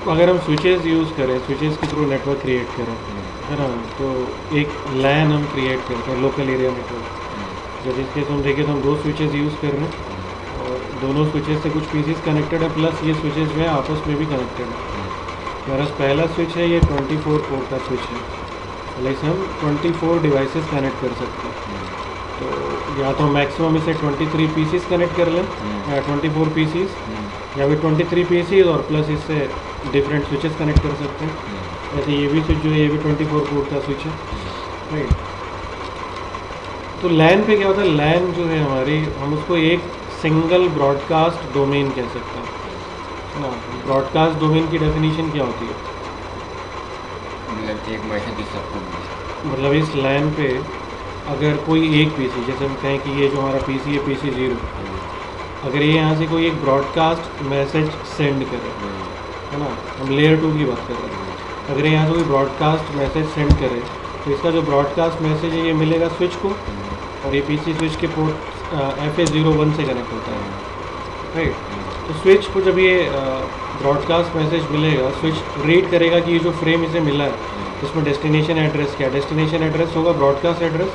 अगर हम switches use करें, स्विचेस के थ्रू नेटवर्क क्रिएट करें, है ना, तो एक लैन हम क्रिएट करते हैं, लोकल एरिया नेटवर्क। जब इस केस हम देखें तो हम दो स्विचेस यूज़ कर रहे हैं और दोनों स्विचेस से कुछ पीसीस कनेक्टेड है, प्लस ये स्विचेस जो है आपस में भी कनेक्टेड है। हमारा पहला स्विच है, ये 24 पोर्ट का स्विच है, मतलब इसे हम 24 डिवाइसेस कनेक्ट कर सकते हैं। तो या तो मैक्सिमम इसे 23 पीसीस कनेक्ट कर लें, या 24 पीसीस, या फिर 23 पीसीस और प्लस इससे डिफरेंट स्विचेस कनेक्ट कर सकते हैं। जैसे ये भी स्विच जो है ये भी 24 पोर्ट का स्विच है, राइट। तो लैन पे क्या होता है, लैन जो है हमारी, हम उसको एक सिंगल ब्रॉडकास्ट डोमेन कह सकते हैं, है ना। ब्रॉडकास्ट डोमेन की डेफिनेशन क्या होती है? मतलब एक मैसेज इस सबको भेज। मतलब इस लैन पे अगर कोई एक पीसी, जैसे हम कहें कि ये जो हमारा पीसी है पीसी 0, अगर ये यहाँ से कोई एक ब्रॉडकास्ट मैसेज सेंड करे, है ना, हम लेयर 2 की बात कर रहे हैं, अगर यहाँ से कोई ब्रॉडकास्ट मैसेज सेंड करे तो इसका जो ब्रॉडकास्ट मैसेज है ये मिलेगा स्विच को, और ये पीसी स्विच के पोर्ट FA01 से कनेक्ट होता है, राइट। तो स्विच को जब ये ब्रॉडकास्ट मैसेज मिलेगा, स्विच रीड करेगा कि ये जो फ्रेम इसे मिला है इसमें डेस्टिनेशन एड्रेस क्या है, डेस्टिनेशन एड्रेस होगा ब्रॉडकास्ट एड्रेस।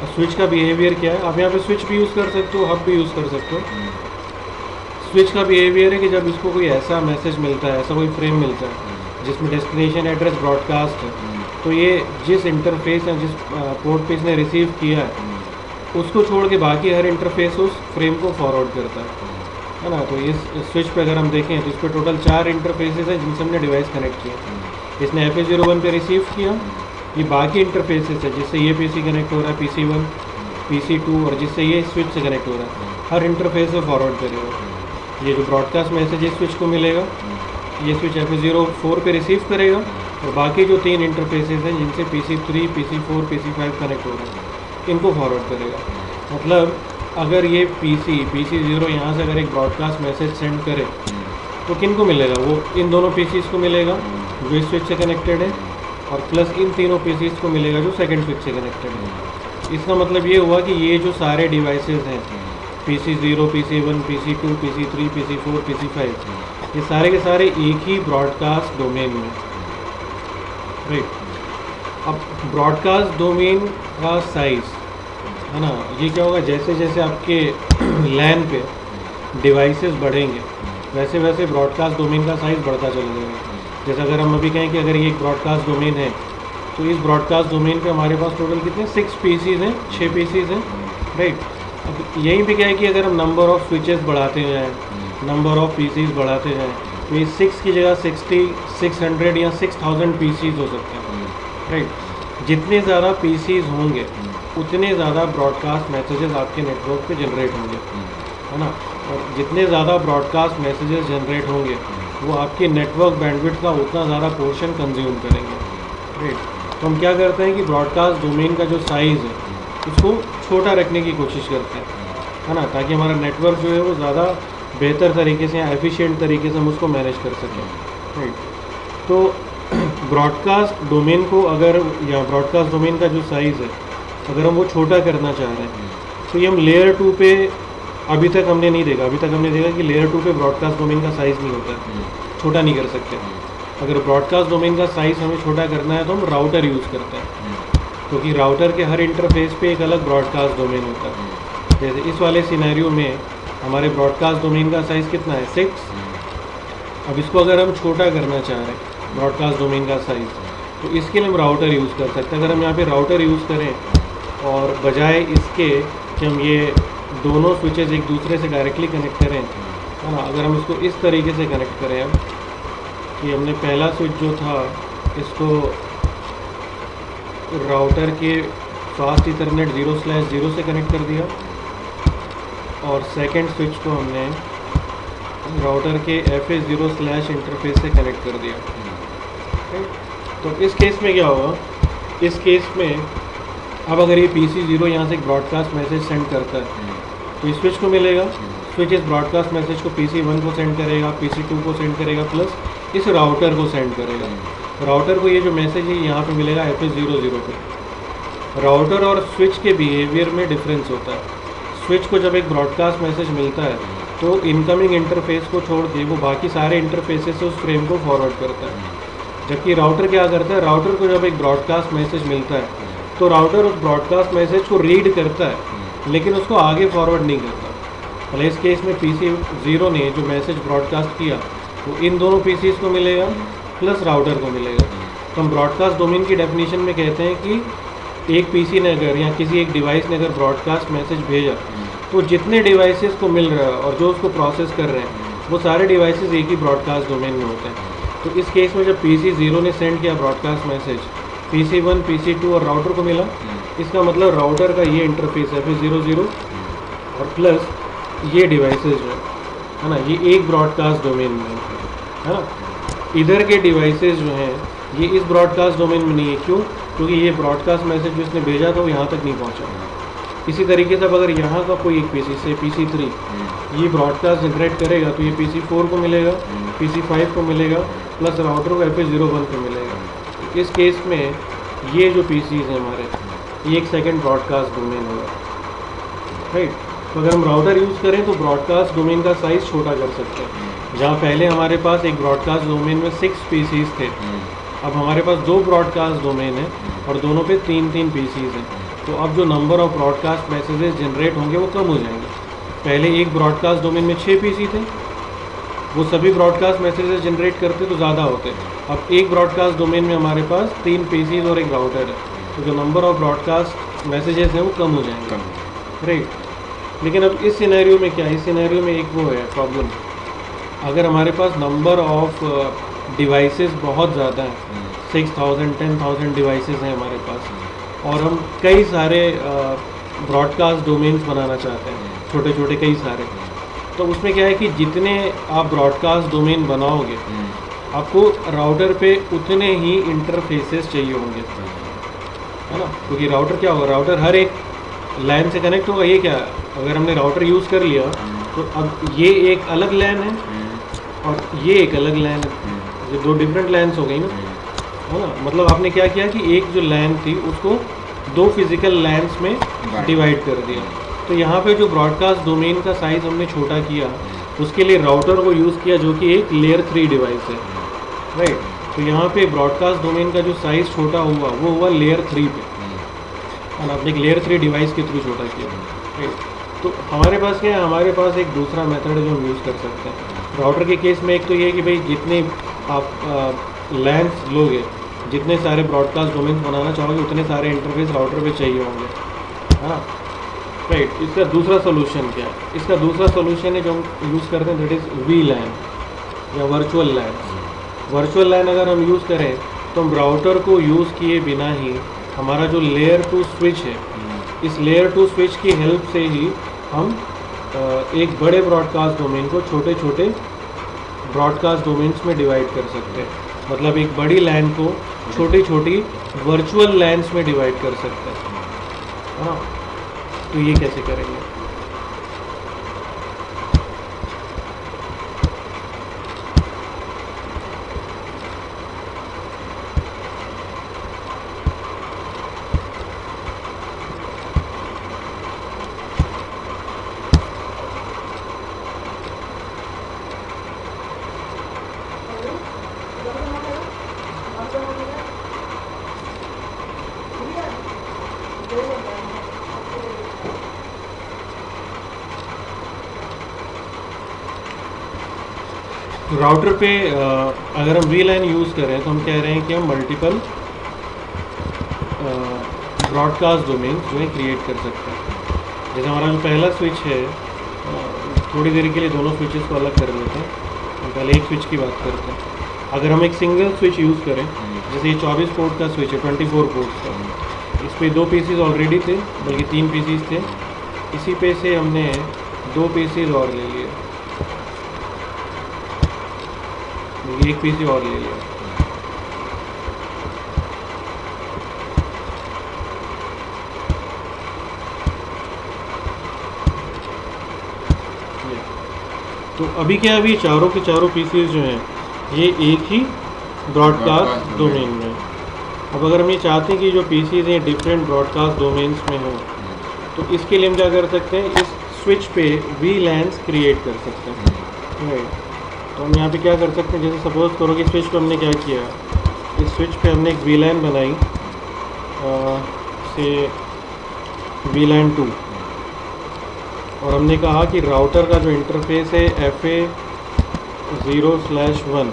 और स्विच का बिहेवियर क्या है, आप यहाँ पे स्विच भी यूज़ कर सकते हो, हब भी यूज़ कर सकते हो। स्विच का बिहेवियर है कि जब इसको कोई ऐसा मैसेज मिलता है, ऐसा कोई फ्रेम मिलता है जिसमें डेस्टिनेशन एड्रेस ब्रॉडकास्ट है, तो ये जिस इंटरफेस या जिस पोर्ट पे इसने रिसीव किया है उसको छोड़ के बाकी हर इंटरफेस उस फ्रेम को फॉरवर्ड करता है ना। तो इस स्विच पे अगर हम देखें तो इस पर टोटल 4 इंटरफेसेस हैं जिनसे हमने डिवाइस कनेक्ट किया। इसने FA01 पे रिसीव किया, ये बाकी इंटरफेसेस है जिससे ये पीसी कनेक्ट हो रहा है, PC1, PC2, और जिससे ये स्विच से कनेक्ट हो रहा है, हर इंटरफेस से फॉरवर्ड करेगा। ये जो ब्रॉडकास्ट मैसेज इस स्विच को मिलेगा, ये स्विच FA04 पे रिसीव करेगा, और बाकी जो 3 इंटरफेसेस हैं जिनसे PC3, PC4, PC5 कनेक्ट हो रहा है, इनको फॉरवर्ड करेगा। मतलब अगर ये PC0 यहाँ से अगर एक ब्रॉडकास्ट मैसेज सेंड करे तो किन को मिलेगा, वो इन दोनों PCs को मिलेगा जो इस स्विच से कनेक्टेड है, और प्लस इन तीनों PCs को मिलेगा जो सेकंड स्विच से कनेक्टेड है। इसका मतलब ये हुआ कि ये जो सारे डिवाइसेस हैं, PC0, PC1, PC2, PC3, PC4, PC5, ये सारे के सारे एक ही ब्रॉडकास्ट डोमेन में, राइट। अब ब्रॉडकास्ट डोमेन का साइज़, है ना, ये क्या होगा, जैसे जैसे आपके लैन पे डिवाइसेस बढ़ेंगे वैसे वैसे ब्रॉडकास्ट डोमेन का साइज़ बढ़ता चला जाएगा। जैसे अगर हम अभी कहें कि अगर ये एक ब्रॉडकास्ट डोमेन है, तो इस ब्रॉडकास्ट डोमेन पे हमारे पास टोटल कितने 6 पीसीज हैं, 6 पीसीज हैं, राइट। अब यहीं पे क्या है कि अगर हम नंबर ऑफ़ स्विचेस बढ़ाते जाएँ, नंबर ऑफ़ पीसीज बढ़ाते जाएँ, तो ये 6 की जगह 60, 600 या 6000 पीसीज हो सकते हैं, राइट। जितने ज़्यादा पीसीज होंगे उतने ज़्यादा ब्रॉडकास्ट मैसेजेस आपके नेटवर्क पे जनरेट होंगे, है ना। और जितने ज़्यादा ब्रॉडकास्ट मैसेजेस जनरेट होंगे वो आपके नेटवर्क बैंडविड्थ का उतना ज़्यादा पोर्शन कंज्यूम करेंगे, राइट। तो हम क्या करते हैं कि ब्रॉडकास्ट डोमेन का जो साइज़ है उसको छोटा रखने की कोशिश करते हैं, है ना, ताकि हमारा नेटवर्क जो है वो ज़्यादा बेहतर तरीके से या एफिशिएंट तरीके से हम उसको मैनेज कर सकें, राइट। तो ब्रॉडकास्ट डोमेन को अगर, या ब्रॉडकास्ट डोमेन का जो साइज़ है अगर हम वो छोटा करना चाह रहे हैं तो ये हम लेयर 2 पे अभी तक हमने नहीं देखा। अभी तक हमने देखा कि लेयर 2 पे ब्रॉडकास्ट डोमेन का साइज़ नहीं होता है, छोटा नहीं कर सकते। अगर ब्रॉडकास्ट डोमेन का साइज़ हमें छोटा करना है तो हम राउटर यूज़ करते हैं, क्योंकि राउटर के हर इंटरफेस पे एक अलग ब्रॉडकास्ट डोमेन होता है। जैसे इस वाले सिनेरियो में हमारे ब्रॉडकास्ट डोमेन का साइज़ कितना है, 6। अब इसको अगर हम छोटा करना चाह रहे हैं ब्रॉडकास्ट डोमेन का साइज़, तो इसके लिए हम राउटर यूज़ कर सकते हैं। अगर हम यहाँ पे राउटर यूज़ करें और बजाय इसके कि हम ये दोनों स्विचेस एक दूसरे से डायरेक्टली कनेक्ट करें, है ना, अगर हम इसको इस तरीके से कनेक्ट करें, अब कि हमने पहला स्विच जो था इसको राउटर के फास्ट इथरनेट 0/0 से कनेक्ट कर दिया, और सेकंड स्विच को हमने राउटर के FA0/ इंटरफेस से कनेक्ट कर दिया, तो इस केस में क्या होगा, इस केस में अब अगर ये PC0 यहाँ से एक ब्रॉडकास्ट मैसेज सेंड करता है तो इस स्विच को मिलेगा, स्विच इस ब्रॉडकास्ट मैसेज को PC1 को सेंड करेगा, PC2 को सेंड करेगा, प्लस इस राउटर को सेंड करेगा। राउटर को ये जो मैसेज है यहाँ पे मिलेगा FA00 पे। राउटर और स्विच के बिहेवियर में डिफरेंस होता है। स्विच को जब एक ब्रॉडकास्ट मैसेज मिलता है तो इनकमिंग इंटरफेस को छोड़ के वो बाकी सारे इंटरफेसेस से उस फ्रेम को फॉरवर्ड करता है। जबकि राउटर क्या करता है, राउटर को जब एक ब्रॉडकास्ट मैसेज मिलता है तो राउटर उस ब्रॉडकास्ट मैसेज को रीड करता है लेकिन उसको आगे फॉरवर्ड नहीं करता। भले इस केस में PC 0 ने जो मैसेज ब्रॉडकास्ट किया वो इन दोनों PCs को मिलेगा प्लस राउटर को मिलेगा। तो हम ब्रॉडकास्ट डोमेन की डेफिनेशन में कहते हैं कि एक PC ने अगर या किसी एक डिवाइस ने अगर ब्रॉडकास्ट मैसेज भेजा तो जितने डिवाइसेस को मिल रहा है और जो उसको प्रोसेस कर रहे हैं वो सारे डिवाइसेस एक ही ब्रॉडकास्ट डोमेन में होते हैं। तो इस केस में जब PC 0 ने सेंड किया ब्रॉडकास्ट मैसेज, PC 1, PC 2 और राउटर को मिला, इसका मतलब राउटर का ये इंटरफेस है फिर 00 और प्लस ये डिवाइसेस जो है ना, ये एक ब्रॉडकास्ट डोमेन में है ना। इधर के डिवाइसेस जो हैं ये इस ब्रॉडकास्ट डोमेन में नहीं है। क्यों? क्योंकि ये ब्रॉडकास्ट मैसेज जो इसने भेजा था वो यहाँ तक नहीं पहुँचा। इसी तरीके से अब अगर यहाँ का कोई एक PC से PC 3 ये ब्रॉडकास्ट जनरेट करेगा तो ये PC 4 को मिलेगा, PC 5 को मिलेगा प्लस राउटर को FA01 को मिलेगा। इस केस में ये जो PCs हैं हमारे ये एक सेकंड ब्रॉडकास्ट डोमेन होगा, राइट। तो अगर हम राउटर यूज़ करें तो ब्रॉडकास्ट डोमेन का साइज़ छोटा कर सकते हैं। जहाँ पहले हमारे पास एक ब्रॉडकास्ट डोमेन में 6 PCs थे, अब हमारे पास 2 ब्रॉडकास्ट डोमेन है और दोनों पे 3-3 PCs हैं। तो अब जो number of broadcast messages generate होंगे वो कम हो जाएंगे। पहले एक ब्रॉडकास्ट डोमेन में 6 PC थे, वो सभी ब्रॉडकास्ट मैसेजेस जनरेट करते तो ज़्यादा होते। अब एक ब्रॉडकास्ट डोमेन में हमारे पास 3 PCs और एक राउटर है, तो जो नंबर ऑफ ब्रॉडकास्ट मैसेजेस हैं वो कम हो जाएंगे, राइट। लेकिन अब इस सिनेरियो में क्या है, इस सिनेरियो में एक वो है प्रॉब्लम, अगर हमारे पास नंबर ऑफ डिवाइसेस बहुत ज़्यादा हैं, 6000 10,000 डिवाइसेस हैं हमारे पास और हम कई सारे ब्रॉडकास्ट डोमेन्स बनाना चाहते हैं, छोटे छोटे कई सारे, तो उसमें क्या है कि जितने आप ब्रॉडकास्ट डोमेन बनाओगे आपको राउटर पे उतने ही इंटरफेसेस चाहिए होंगे, है ना। क्योंकि राउटर क्या होगा, राउटर हर एक लैन से कनेक्ट होगा। ये क्या, अगर हमने राउटर यूज़ कर लिया तो अब ये एक अलग लैन है और ये एक अलग लैन है, ये 2 डिफरेंट लैन्स हो गई ना, है ना। मतलब आपने क्या किया कि एक जो लैन थी उसको 2 फिजिकल लैन्स में डिवाइड कर दिया। तो यहाँ पे जो ब्रॉडकास्ट डोमेन का साइज़ हमने छोटा किया उसके लिए राउटर को यूज़ किया जो कि एक लेयर 3 डिवाइस है, राइट। तो यहाँ पे ब्रॉडकास्ट डोमेन का जो साइज़ छोटा हुआ वो हुआ लेयर 3 पे, और आपने एक लेयर 3 डिवाइस के थ्रू छोटा किया, राइट। तो हमारे पास क्या है, हमारे पास एक दूसरा मेथड है जो हम यूज़ कर सकते हैं। राउटर के केस में एक तो ये है कि भाई जितने आप लैन्स लोगे, जितने सारे ब्रॉडकास्ट डोमेन बनाना चाहोगे उतने सारे इंटरफेस राउटर पे चाहिए होंगे, है ना, राइट। इसका दूसरा सोल्यूशन क्या है, इसका दूसरा सोल्यूशन है जो हम यूज़ करते हैं, दैट इज़ VLAN या वर्चुअल लैन। वर्चुअल लैन अगर हम यूज़ करें तो हम राउटर को यूज़ किए बिना ही हमारा जो लेयर 2 स्विच है, इस लेयर 2 स्विच की हेल्प से ही हम एक बड़े ब्रॉडकास्ट डोमेन को छोटे छोटे ब्रॉडकास्ट डोमेन्स में डिवाइड कर सकते हैं। मतलब एक बड़ी लैन को छोटी छोटी वर्चुअल लैन्स में डिवाइड कर सकते हैं, हाँ। तो ये कैसे करेंगे, राउटर पे अगर हम VLAN यूज़ करें तो हम कह रहे हैं कि हम मल्टीपल ब्रॉडकास्ट डोमेन जो है क्रिएट कर सकते हैं। जैसे हमारा जो पहला स्विच है, थोड़ी देर के लिए दोनों स्विचेस को अलग कर लेते हैं। हम पहले एक स्विच की बात करते हैं। अगर हम एक सिंगल स्विच यूज़ करें, जैसे ये 24 पोर्ट का स्विच है, 24 पोर्ट का, इस पर 2 PCs ऑलरेडी थे, बल्कि 3 PCs थे। इसी पे से हमने 2 PCs और ले लिए, एक PC और ले लिया। तो अभी क्या, अभी चारों के चारों PCs जो हैं ये एक ही ब्रॉडकास्ट डोमेन में। अब अगर हम ये चाहते हैं कि जो PCs हैं डिफरेंट ब्रॉडकास्ट डोमेन्स में हो, तो इसके लिए हम क्या कर सकते हैं, इस स्विच पे VLANs क्रिएट कर सकते हैं, राइट। तो हम यहाँ पे क्या कर सकते हैं, जैसे सपोज करो कि स्विच पे हमने क्या किया, इस स्विच पे हमने एक VLAN बनाई, से VLAN 2, और हमने कहा कि राउटर का जो इंटरफेस है FA0/1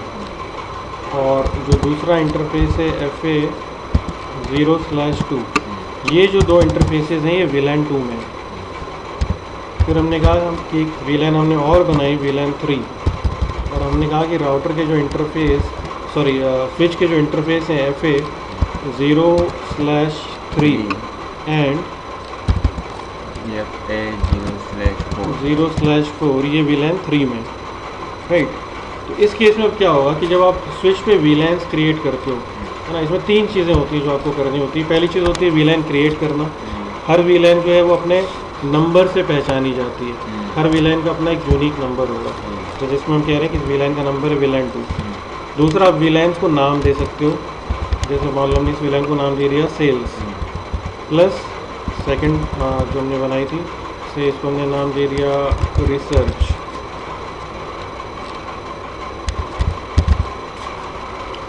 और जो दूसरा इंटरफेस है FA0/2, ये जो दो इंटरफेसेस हैं ये VLAN 2 में। फिर हमने कहा कि VLAN हमने और बनाई VLAN 3, और हमने कहा कि राउटर के जो इंटरफेस स्विच के जो इंटरफेस हैं FA0/3 एंड FA0/4, ये VLAN 3 में, राइट। तो इस केस में अब क्या होगा कि जब आप स्विच पे VLANs क्रिएट करते हो, है ना, इसमें तीन चीज़ें होती हैं जो आपको करनी होती है। पहली चीज़ होती है VLAN क्रिएट करना। हर VLAN जो है वो अपने नंबर से पहचानी जाती है, हर VLAN का अपना एक यूनिक नंबर होगा, तो जिसमें हम कह रहे हैं कि VLAN का नंबर है VLAN 2। दूसरा, आप VLANs को नाम दे सकते हो, जैसे मान लो हमने इस VLAN को नाम दे दिया सेल्स, प्लस सेकंड जो हमने बनाई थी से इसको हमने नाम दे दिया रिसर्च,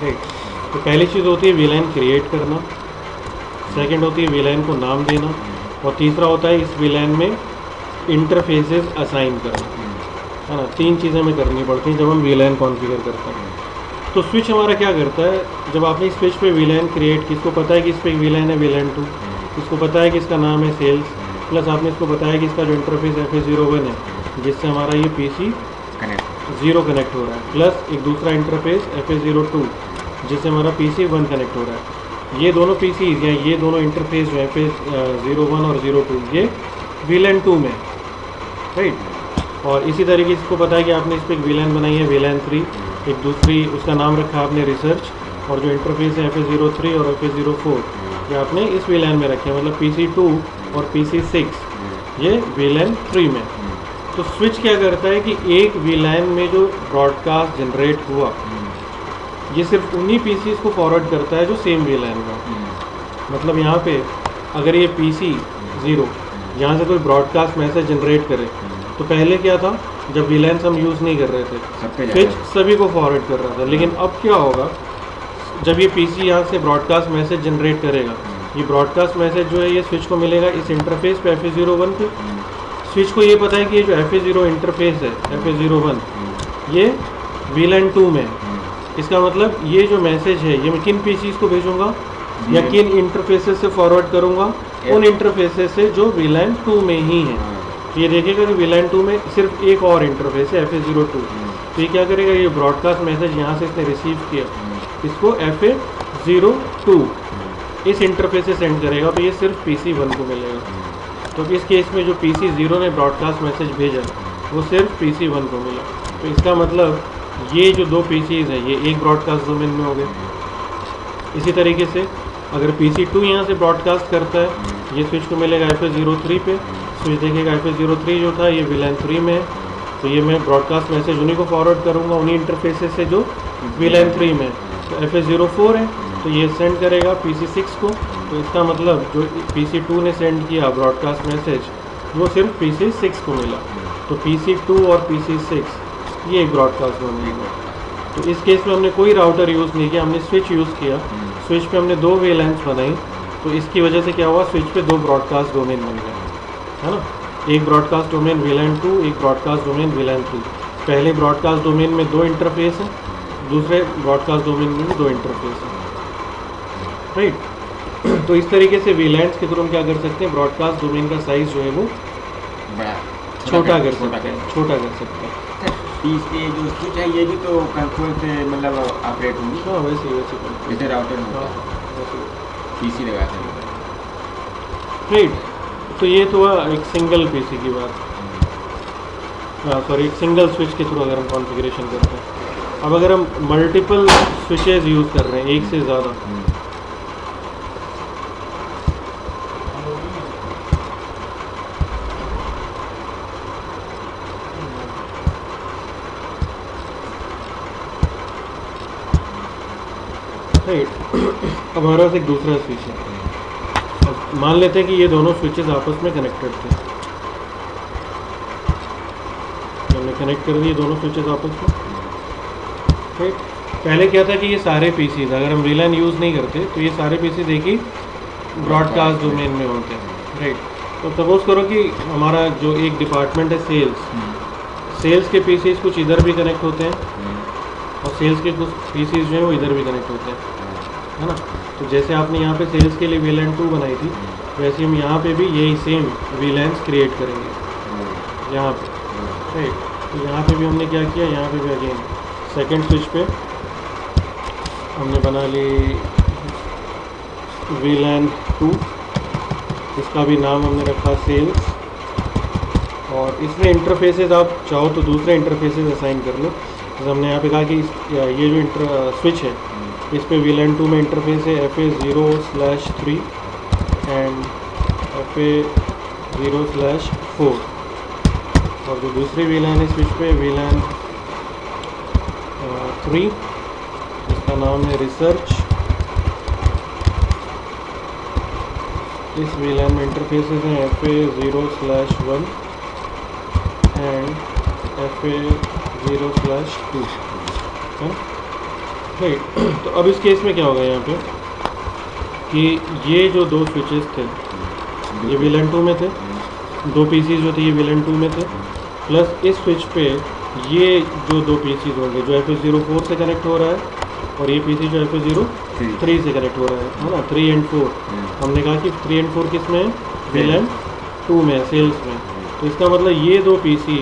राइट। तो पहली चीज़ होती है VLAN क्रिएट करना, सेकंड होती है VLAN को नाम देना, और तीसरा होता है इस VLAN में इंटरफेसेस असाइन करना, है ना। तीन चीज़ें हमें करनी पड़ती हैं जब हम VLAN कॉन्फ़िगर करते हैं। तो स्विच हमारा क्या करता है, जब आपने स्विच पे VLAN क्रिएट की, इसको पता है कि इस पर VLAN है VLAN 2, इसको पता है कि इसका नाम है सेल्स, प्लस आपने इसको बताया कि इसका जो इंटरफेस FA01 है जिससे हमारा ये PC 0 कनेक्ट हो रहा है, प्लस एक दूसरा इंटरफेस FA02 जिससे हमारा PC 1 कनेक्ट हो रहा है। ये दोनों PCs या ये दोनों इंटरफेस जो FA01 और 02 ये VLAN 2 में, राइट। और इसी तरीके से इसको पता है कि आपने इस पर एक VLAN बनाई है VLAN 3, एक दूसरी उसका नाम रखा आपने रिसर्च, और जो इंटरफेस है FA03 और FA04 ये आपने इस VLAN में रखे हैं, मतलब PC2 और PC6 ये VLAN 3 में। तो स्विच क्या करता है कि एक VLAN में जो ब्रॉडकास्ट जनरेट हुआ ये सिर्फ उन्हीं PCs को फॉरवर्ड करता है जो सेम VLAN में। मतलब यहाँ पे अगर ये PC0 यहाँ से कोई ब्रॉडकास्ट मैसेज जनरेट करे, तो पहले क्या था, जब VLANs हम यूज़ नहीं कर रहे थे स्विच सभी को फॉरवर्ड कर रहा था, लेकिन अब क्या होगा, जब ये PC यहाँ से ब्रॉडकास्ट मैसेज जनरेट करेगा, ये ब्रॉडकास्ट मैसेज जो है ये स्विच को मिलेगा इस इंटरफेस पे FA01 पे। स्विच को ये पता है कि ये जो FA0 इंटरफेस है FA01 ये VLAN 2 में, इसका मतलब ये जो मैसेज है ये मैं किन PCs को भेजूंगा या किन इंटरफेसेस से फॉरवर्ड करूंगा, उन इंटरफेसेस से जो VLAN 2 में ही है। तो ये देखेगा कि VLAN 2 में सिर्फ एक और इंटरफेस है FA02, तो ये क्या करेगा, ये ब्रॉडकास्ट मैसेज यहाँ से इसने रिसीव किया, इसको FA02 इस इंटरफेस से सेंड करेगा, तो ये सिर्फ PC1 को मिलेगा। तो इस केस में जो PC0 ने ब्रॉडकास्ट मैसेज भेजा वो सिर्फ PC1 को मिला। तो इसका मतलब ये जो दो PCs हैं ये एक ब्रॉडकास्ट डोमेन में हो गए। इसी तरीके से अगर PC2 यहाँ से ब्रॉडकास्ट करता है, ये स्विच को मिलेगा FA03 पे, स्विच देखेगा FA03 जो था ये VLAN 3 में है, तो ये मैं ब्रॉडकास्ट मैसेज उन्हीं को फॉरवर्ड करूँगा उन्हीं इंटरफेसेस से जो VLAN 3 में है। तो FA04 है तो ये सेंड करेगा PC6 को, तो इसका मतलब जो PC2 ने सेंड किया ब्रॉडकास्ट मैसेज वो सिर्फ PC6 को मिला। तो PC2 और PC6 ये एक ब्रॉडकास्ट डोमेन है। तो इस केस में हमने कोई राउटर यूज़ नहीं किया, हमने स्विच यूज़ किया, स्विच पे हमने दो VLANs बनाई, तो इसकी वजह से क्या हुआ, स्विच पे दो ब्रॉडकास्ट डोमेन बन गए, है ना। एक ब्रॉडकास्ट डोमेन VLAN 2, एक ब्रॉडकास्ट डोमेन VLAN 3। पहले ब्रॉडकास्ट डोमेन में दो इंटरफेस हैं, दूसरे ब्रॉडकास्ट डोमेन में भी दो इंटरफेस हैं, राइट। तो इस तरीके से VLANs के थ्रू हम क्या कर सकते हैं, ब्रॉडकास्ट डोमेन का साइज़ जो है वो छोटा कर सकते हैं। इसके जो स्विच है ये भी तो कंट्रोल से मतलब ऑपरेट होंगी। हाँ वैसे जैसे राउटर होता है PC लगा था, राइट। तो ये तो हुआ एक सिंगल PC की बात, सॉरी एक सिंगल स्विच के थ्रू अगर हम कॉन्फ़िगरेशन करते हैं। अब अगर हम मल्टीपल स्विचेस यूज़ कर रहे हैं, एक से ज़्यादा, राइट। अब हमारे पास एक दूसरा स्विच है, अब मान लेते हैं कि ये दोनों स्विचेस आपस में कनेक्टेड थे, कनेक्ट कर दिए दोनों स्विचेस आपस में। राइट, पहले क्या था कि ये सारे पीसीज अगर हम वीलैन यूज़ नहीं करते तो ये सारे पीसीज एक ही ब्रॉडकास्ट डोमेन में होते हैं। राइट, तो सपोज करो कि हमारा जो एक डिपार्टमेंट है सेल्स के पीसीज कुछ इधर भी कनेक्ट होते हैं और सेल्स के कुछ पीसीज जो है वो इधर भी कनेक्ट होते हैं, है ना। तो जैसे आपने यहाँ पे सेल्स के लिए वीलैन 2 बनाई थी, वैसे हम यहाँ पे भी यही सेम वीलैंस क्रिएट करेंगे यहाँ पे। राइट, तो यहाँ पे भी हमने क्या किया, यहाँ पे भी अगेन सेकंड स्विच पे हमने बना ली वीलैन 2, इसका भी नाम हमने रखा सेल्स, और इसमें इंटरफेसेस आप चाहो तो दूसरे इंटरफेसेस असाइन कर लो। जैसे हमने यहाँ पे कहा कि ये जो स्विच है इस पे वीलैन 2 में इंटरफेस है FA0/3 एंड FA0/4, और जो दूसरी वीलैन है स्विच पे वीलैन 3, इसका नाम है रिसर्च। इस वीलैन में इंटरफेसेस हैं FA0/1 एंड FA0/2, है। राइट, तो अब इस केस में क्या होगा यहाँ पे कि ये जो दो स्विचेस थे ये वीलैन 2 में थे, दो पीसीज जो थे ये वीलैन 2 में थे, प्लस इस स्विच पे ये जो दो पीसीज होंगे जो FA04 से कनेक्ट हो रहा है और ये पीसी जो FA03 से कनेक्ट हो रहा है ना, 3 एंड 4। हमने कहा कि 3 एंड 4 किस में है, वीलैन 2 में, सेल्स में। तो इसका मतलब ये दो पीसी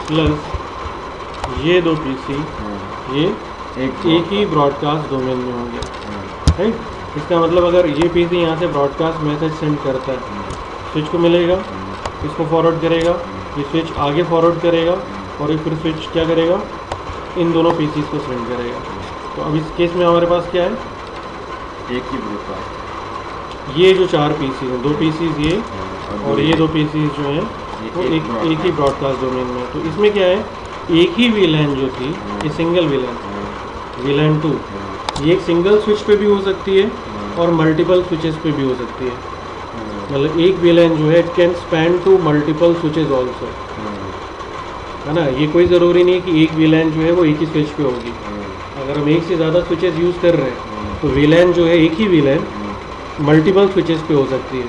प्लस ये दो पीसी ये एक ही ब्रॉडकास्ट डोमेन में होंगे। राइट, इसका मतलब अगर ये पीसी यहाँ से ब्रॉडकास्ट मैसेज सेंड करता है, स्विच को मिलेगा, इसको फॉरवर्ड करेगा, ये स्विच आगे फॉरवर्ड करेगा और ये फिर स्विच क्या करेगा, इन दोनों पीसीज को सेंड करेगा। तो अब इस केस में हमारे पास क्या है, एक ही ब्रॉडकास्ट, ये जो चार पीसीज हैं, दो पीसीज ये और ये दो पीसीज जो हैं वो एक ही ब्रॉडकास्ट डोमेन में। तो इसमें क्या है, एक ही वीलैन जो थी ये सिंगल वीलैन 2, ये एक सिंगल स्विच पे भी हो सकती है और मल्टीपल स्विचेस पे भी हो सकती है। मतलब एक वीलैन जो है it can span to multiple switches also, है ना। ये कोई ज़रूरी नहीं है कि एक वीलैन जो है वो एक ही स्विच पे होगी। अगर हम एक से ज़्यादा स्विचेस यूज़ कर रहे हैं तो वीलैन जो है एक ही वीलैन मल्टीपल स्विचेस पे हो सकती है।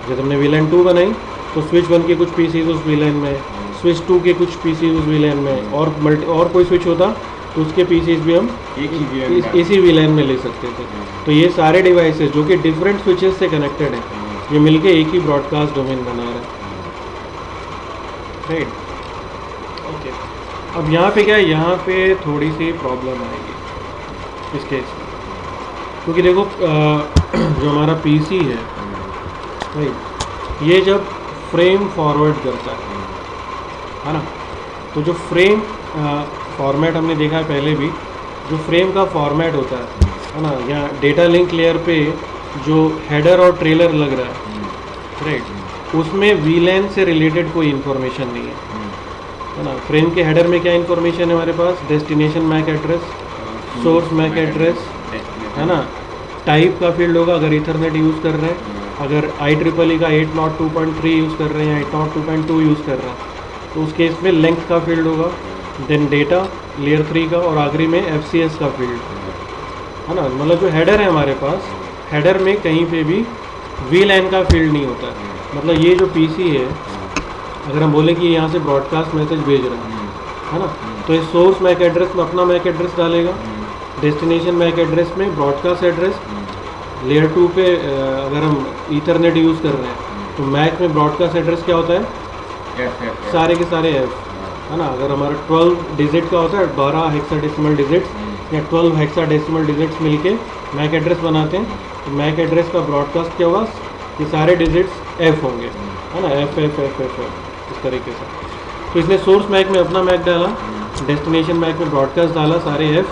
जब हमने वीलैन 2 बनाई तो स्विच 1 के कुछ पीसीज उस वीलैन में, स्विच 2 के कुछ पीसीज उस वीलैन में, और कोई स्विच होता तो उसके पीसीज भी हम इसी वीलैन में ले सकते थे। तो ये सारे डिवाइसेस जो कि डिफरेंट स्विचेस से कनेक्टेड हैं, ये मिलके एक ही ब्रॉडकास्ट डोमेन बना रहे हैं। Right, okay. अब यहाँ पे क्या है, यहाँ पे थोड़ी सी प्रॉब्लम आएगी इस केस में, क्योंकि देखो जो हमारा पीसी है, राइट, ये जब फ्रेम फॉरवर्ड करता है ना, तो जो फ्रेम फॉर्मेट हमने देखा है पहले भी, जो फ्रेम का फॉर्मेट होता है ना, यहाँ डेटा लिंक लेयर पे जो हेडर और ट्रेलर लग रहा है, राइट, उसमें वीलैन से रिलेटेड कोई इन्फॉर्मेशन नहीं है ना। फ्रेम के हेडर में क्या इन्फॉर्मेशन है हमारे पास, destination MAC address, source MAC address, है ना, टाइप का फील्ड होगा अगर ईथरनेट यूज़ कर रहे हैं, अगर IEEE का 802.3 यूज़ कर रहे हैं, 802.2 यूज़ कर रहे हैं तो उस केस में लेंथ का फील्ड होगा, देन डेटा लेयर 3 का, और आखिरी में FCS का फील्ड, है ना। मतलब जो हेडर है हमारे पास, हेडर में कहीं पे भी VLAN का फील्ड नहीं होता है। मतलब ये जो PC है, अगर हम बोले कि यहाँ से ब्रॉडकास्ट मैसेज भेज रहा है ना, तो इस सोर्स मैक एड्रेस में अपना मैक एड्रेस डालेगा, डेस्टिनेशन मैक एड्रेस में ब्रॉडकास्ट एड्रेस, लेयर 2 पे अगर हम ईथरनेट यूज़ कर रहे हैं तो मैक में ब्रॉडकास्ट एड्रेस क्या होता है, सारे के सारे F, है ना। अगर हमारा 12 डिजिट का होता है, 12 हेक्साडेसिमल डिजिट्स या 12 हेक्साडेसिमल डिजिट्स मिलके मैक एड्रेस बनाते हैं, तो मैक एड्रेस का ब्रॉडकास्ट क्या होगा, ये सारे डिजिट्स F होंगे, है ना, F इस तरीके से। तो इसने सोर्स मैक में अपना मैक डाला, डेस्टिनेशन मैक में ब्रॉडकास्ट डाला, सारे F,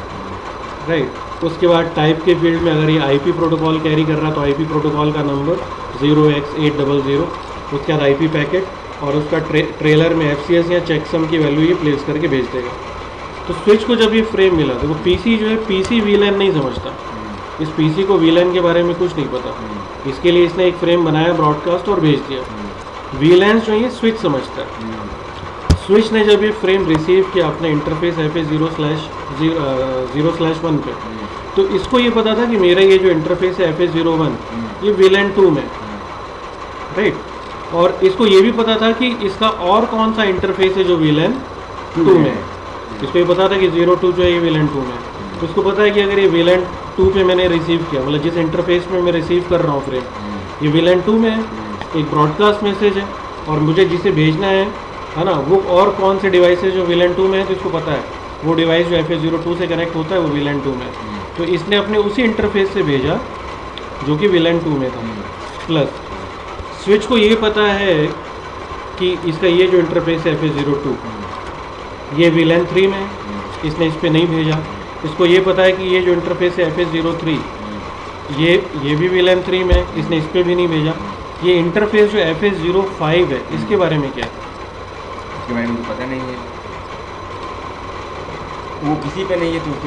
राइट। उसके बाद टाइप के फील्ड में अगर ये IP प्रोटोकॉल कैरी कर रहा है तो IP प्रोटोकॉल का नंबर 0x800, उसके बाद IP पैकेट, और उसका ट्रेलर में FCS या चेकसम की वैल्यू ये प्लेस करके भेज देगा। तो स्विच को जब ये फ्रेम मिला तो वो PC जो है, PC VLAN नहीं समझता, इस PC को VLAN के बारे में कुछ नहीं पता, इसके लिए इसने एक फ्रेम बनाया, ब्रॉडकास्ट और भेज दिया। VLAN जो ये स्विच समझता है, स्विच ने जब ये फ्रेम रिसीव किया अपने इंटरफेस FS0/0/1 पे, तो इसको ये पता था कि मेरा ये जो इंटरफेस है FS01 ये VLAN 2 में, राइट। और इसको ये भी पता था कि इसका और कौन सा इंटरफेस है जो VLAN 2 में है। इसको ये पता था कि 02 जो है ये VLAN 2 में है। तो इसको पता है कि अगर ये VLAN 2 पे मैंने रिसीव किया, मतलब जिस इंटरफेस में मैं रिसीव कर रहा हूँ फ्रेम, ये VLAN 2 में है, एक ब्रॉडकास्ट मैसेज है, और मुझे जिसे भेजना है ना, वो और कौन से डिवाइस है जो VLAN 2 में है, तो इसको पता है वो डिवाइस जो FS02 से कनेक्ट होता है वो VLAN 2 में है। तो इसने अपने उसी इंटरफेस से भेजा जो कि VLAN 2 में था। प्लस स्विच को ये पता है कि इसका ये जो इंटरफेस है FS02 ये VLAN 3 में है, इसने इस पर नहीं भेजा। इसको ये पता है कि ये जो इंटरफेस है FS03 ये भी VLAN 3 में है, इसने इस पर भी नहीं भेजा। ये इंटरफेस जो FS05 है इसके बारे में क्या है? इसके बारे में मुझे पता नहीं है, वो किसी पे नहीं है तो उसकी